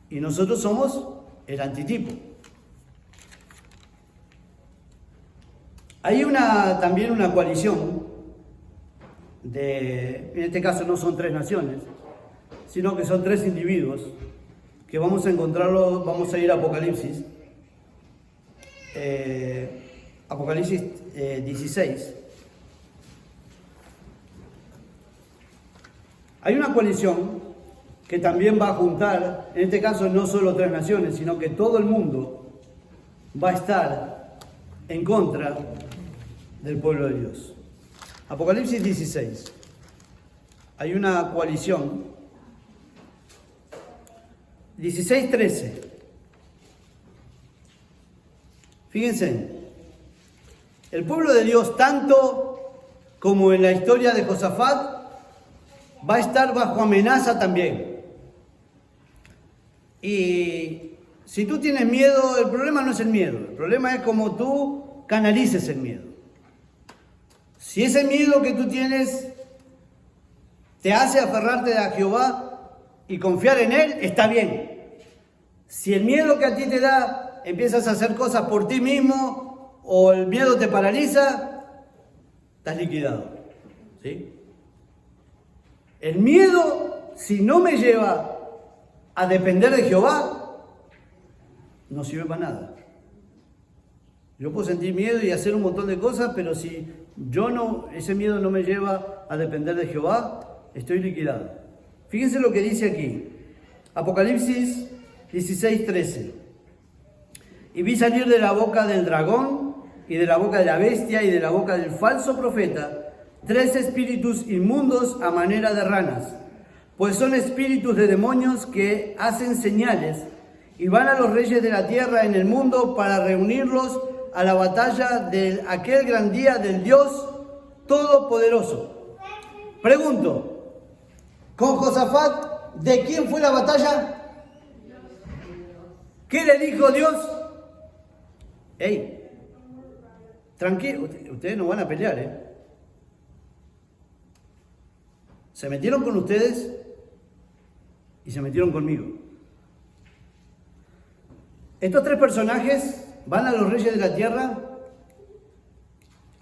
[SPEAKER 1] y nosotros somos el antitipo. Hay también una coalición en este caso no son 3 naciones, sino que son 3 individuos que vamos a encontrarlos, vamos a ir a Apocalipsis. Apocalipsis 16. Hay una coalición que también va a juntar, en este caso no solo 3 naciones, sino que todo el mundo va a estar en contra del pueblo de Dios. Apocalipsis 16. Hay una coalición. 16:13. Fíjense, el pueblo de Dios, tanto como en la historia de Josafat, va a estar bajo amenaza también. Y si tú tienes miedo, el problema no es el miedo, el problema es cómo tú canalices el miedo. Si ese miedo que tú tienes te hace aferrarte a Jehová y confiar en Él, está bien. Si el miedo que a ti te da, empiezas a hacer cosas por ti mismo o el miedo te paraliza, estás liquidado. ¿Sí? El miedo, si no me lleva a depender de Jehová, no sirve para nada. Yo puedo sentir miedo y hacer un montón de cosas, pero si ese miedo no me lleva a depender de Jehová, estoy liquidado. Fíjense lo que dice aquí. Apocalipsis 16:13. Y vi salir de la boca del dragón, y de la boca de la bestia, y de la boca del falso profeta, 3 espíritus inmundos a manera de ranas, pues son espíritus de demonios que hacen señales, y van a los reyes de la tierra en el mundo para reunirlos a la batalla de aquel gran día del Dios Todopoderoso. Pregunto, con Josafat, ¿de quién fue la batalla? ¿Qué le dijo Dios? Ey, tranquilo, ustedes no van a pelear, Se metieron con ustedes y se metieron conmigo. Estos 3 personajes van a los reyes de la tierra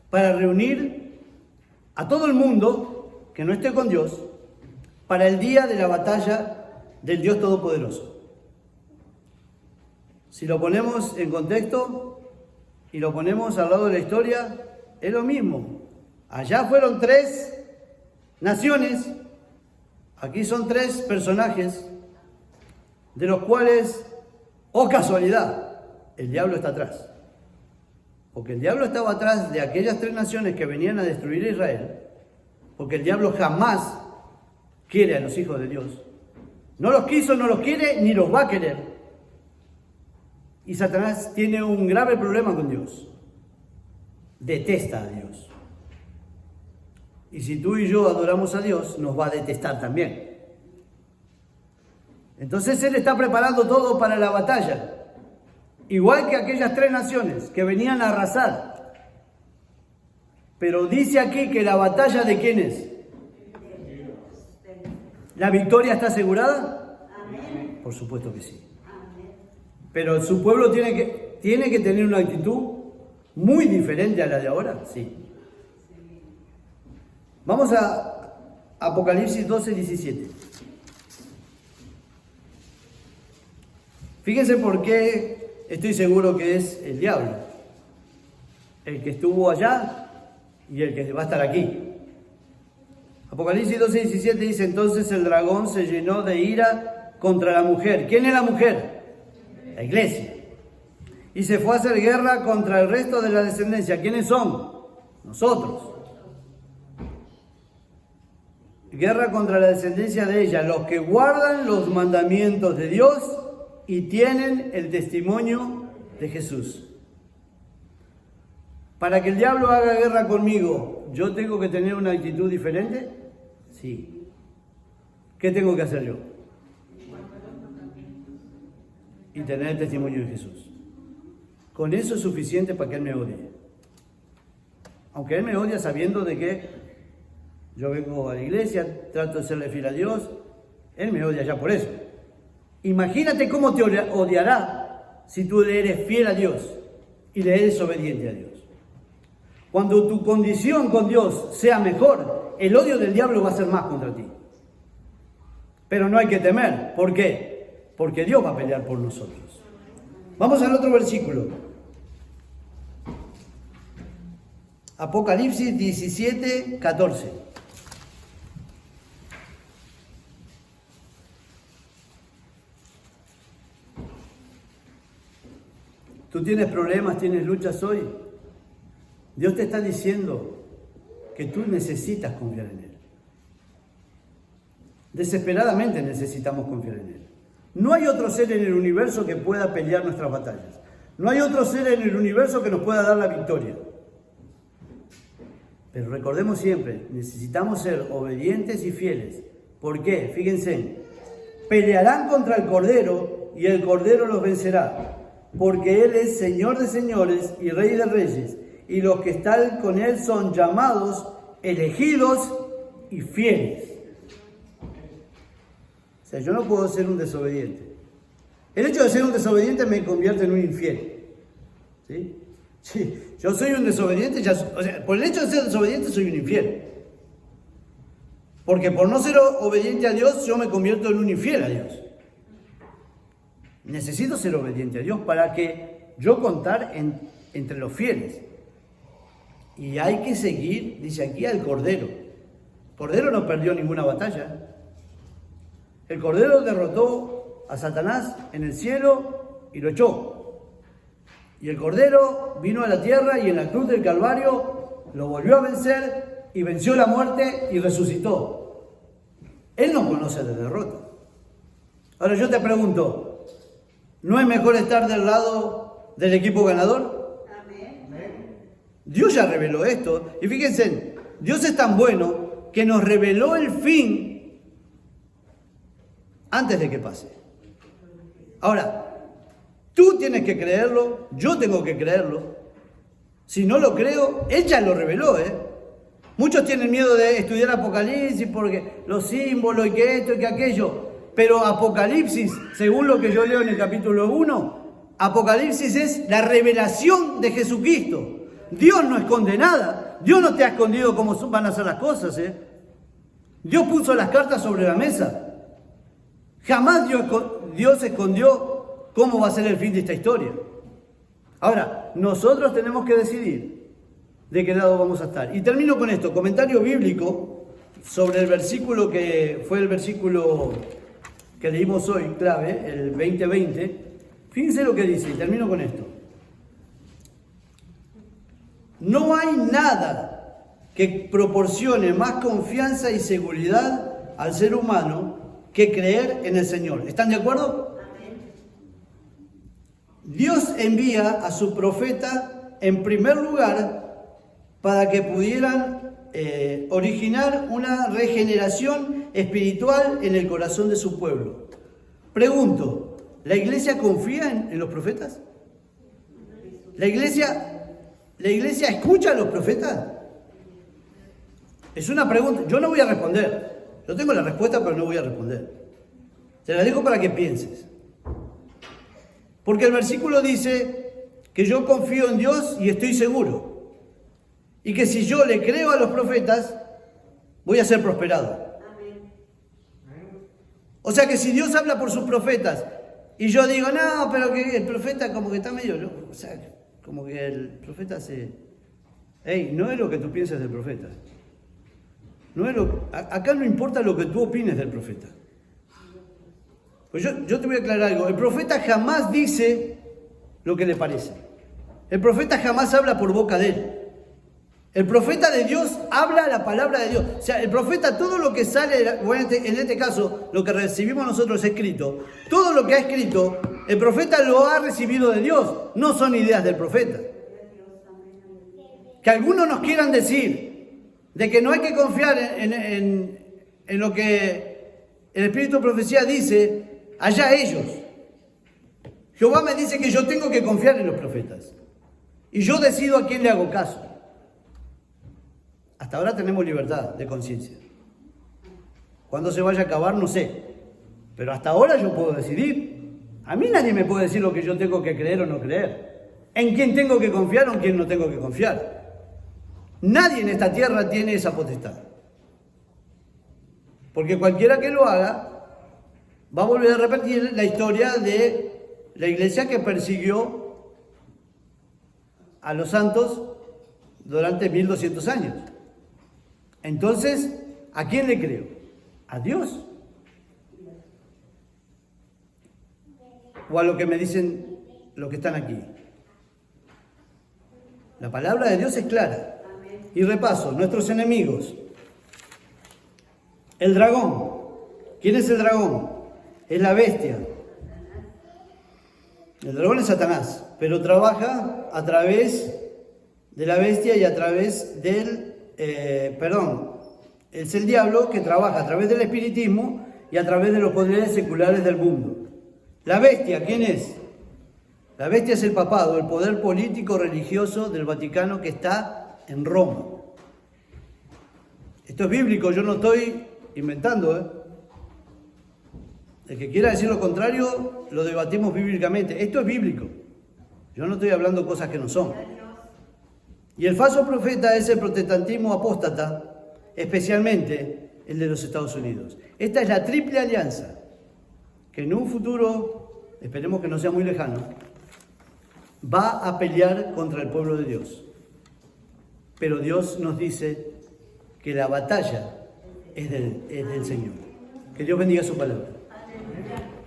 [SPEAKER 1] para reunir a todo el mundo que no esté con Dios para el día de la batalla del Dios Todopoderoso. Si lo ponemos en contexto y lo ponemos al lado de la historia, es lo mismo. Allá fueron 3 naciones, aquí son 3 personajes, de los cuales, oh casualidad, el diablo está atrás. Porque el diablo estaba atrás de aquellas 3 naciones que venían a destruir a Israel, porque el diablo jamás quiere a los hijos de Dios. No los quiso, no los quiere, ni los va a querer. Y Satanás tiene un grave problema con Dios. Detesta a Dios. Y si tú y yo adoramos a Dios, nos va a detestar también. Entonces Él está preparando todo para la batalla. Igual que aquellas 3 naciones que venían a arrasar. Pero dice aquí que la batalla ¿de quién es? ¿La victoria está asegurada?
[SPEAKER 2] Amén.
[SPEAKER 1] Por supuesto que sí.
[SPEAKER 2] Amén.
[SPEAKER 1] Pero su pueblo tiene que tener una actitud muy diferente a la de ahora, sí. Vamos a Apocalipsis 12:17. Fíjense por qué estoy seguro que es el diablo, el que estuvo allá y el que va a estar aquí. Apocalipsis 12:17 dice: entonces el dragón se llenó de ira contra la mujer. ¿Quién es la mujer? La iglesia. Y se fue a hacer guerra contra el resto de la descendencia. ¿Quiénes son? Nosotros. Guerra contra la descendencia de ella, los que guardan los mandamientos de Dios y tienen el testimonio de Jesús. Para que el diablo haga guerra conmigo, ¿yo tengo que tener una actitud diferente? Sí. ¿Qué tengo que hacer yo? Y tener el testimonio de Jesús. Con eso es suficiente para que Él me odie. Aunque Él me odia sabiendo de que yo vengo a la iglesia, trato de serle fiel a Dios, Él me odia ya por eso. Imagínate cómo te odiará si tú le eres fiel a Dios y le eres obediente a Dios. Cuando tu condición con Dios sea mejor, el odio del diablo va a ser más contra ti. Pero no hay que temer. ¿Por qué? Porque Dios va a pelear por nosotros. Vamos al otro versículo. Apocalipsis 17:14. ¿Tú tienes problemas, tienes luchas hoy? Dios te está diciendo que tú necesitas confiar en Él. Desesperadamente necesitamos confiar en Él. No hay otro ser en el universo que pueda pelear nuestras batallas. No hay otro ser en el universo que nos pueda dar la victoria. Pero recordemos siempre, necesitamos ser obedientes y fieles. ¿Por qué? Fíjense, pelearán contra el Cordero y el Cordero los vencerá, porque Él es Señor de señores y Rey de reyes, y los que están con Él son llamados, elegidos y fieles. O sea, yo no puedo ser un desobediente. El hecho de ser un desobediente me convierte en un infiel. ¿Sí? Sí, yo soy un desobediente, o sea, por el hecho de ser desobediente soy un infiel. Porque por no ser obediente a Dios, yo me convierto en un infiel a Dios. Necesito ser obediente a Dios para que yo contar entre los fieles. Y hay que seguir, dice aquí, al Cordero. El Cordero no perdió ninguna batalla. El Cordero derrotó a Satanás en el cielo y lo echó. Y el Cordero vino a la tierra y en la cruz del Calvario lo volvió a vencer y venció la muerte y resucitó. Él no conoce de derrota. Ahora yo te pregunto, ¿no es mejor estar del lado del equipo ganador?
[SPEAKER 2] Amén.
[SPEAKER 1] Dios ya reveló esto. Y fíjense, Dios es tan bueno que nos reveló el fin antes de que pase. Ahora, tú tienes que creerlo, yo tengo que creerlo. Si no lo creo, Él ya lo reveló, Muchos tienen miedo de estudiar Apocalipsis porque los símbolos y que esto y que aquello. Pero Apocalipsis, según lo que yo leo en el capítulo 1, Apocalipsis es la revelación de Jesucristo. Dios no esconde nada. Dios no te ha escondido cómo van a ser las cosas, Dios puso las cartas sobre la mesa. Jamás Dios escondió cómo va a ser el fin de esta historia. Ahora, nosotros tenemos que decidir de qué lado vamos a estar. Y termino con esto, comentario bíblico sobre el versículo que fue el versículo que leímos hoy, clave, el 20:20. Fíjense lo que dice, y termino con esto. No hay nada que proporcione más confianza y seguridad al ser humano que creer en el Señor. ¿Están de acuerdo? Dios envía a su profeta en primer lugar para que pudieran originar una regeneración espiritual en el corazón de su pueblo. Pregunto, ¿la iglesia confía en los profetas? ¿La iglesia escucha a los profetas? Es una pregunta, yo no voy a responder. Yo tengo la respuesta, pero no voy a responder. Te la dejo para que pienses. Porque el versículo dice que yo confío en Dios y estoy seguro. Y que si yo le creo a los profetas, voy a ser prosperado. O sea que si Dios habla por sus profetas y yo digo, no, pero que el profeta como que está medio loco. O sea, como que el profeta no es lo que tú piensas del profeta. Acá no importa lo que tú opines del profeta. Pues yo te voy a aclarar algo. El profeta jamás dice lo que le parece. El profeta jamás habla por boca de él. El profeta de Dios habla la palabra de Dios. O sea, el profeta, todo lo que sale, bueno, en este caso, lo que recibimos nosotros escrito, todo lo que ha escrito, el profeta lo ha recibido de Dios. No son ideas del profeta. Que algunos nos quieran decir de que no hay que confiar en lo que el Espíritu de Profecía dice, allá ellos. Jehová me dice que yo tengo que confiar en los profetas. Y yo decido a quién le hago caso. Hasta ahora tenemos libertad de conciencia. Cuándo se vaya a acabar, no sé. Pero hasta ahora yo puedo decidir. A mí nadie me puede decir lo que yo tengo que creer o no creer. En quién tengo que confiar o en quién no tengo que confiar. Nadie en esta tierra tiene esa potestad. Porque cualquiera que lo haga va a volver a repetir la historia de la iglesia que persiguió a los santos durante 1200 años. Entonces, ¿a quién le creo? ¿A Dios? ¿O a lo que me dicen los que están aquí? La palabra de Dios es clara. Y repaso, nuestros enemigos. El dragón. ¿Quién es el dragón? Es la bestia. El dragón es Satanás, pero trabaja a través de la bestia y a través del... es el diablo que trabaja a través del espiritismo y a través de los poderes seculares del mundo. La bestia, ¿quién es? La bestia es el papado, el poder político religioso del Vaticano que está en Roma. Esto es bíblico, yo no estoy inventando, ¿eh? El que quiera decir lo contrario, lo debatimos bíblicamente. Esto es bíblico. Yo no estoy hablando cosas que no son. Y el falso profeta es el protestantismo apóstata, especialmente el de los Estados Unidos. Esta es la triple alianza que en un futuro, esperemos que no sea muy lejano, va a pelear contra el pueblo de Dios. Pero Dios nos dice que la batalla es del Señor. Que Dios bendiga su palabra.
[SPEAKER 2] Aleluya.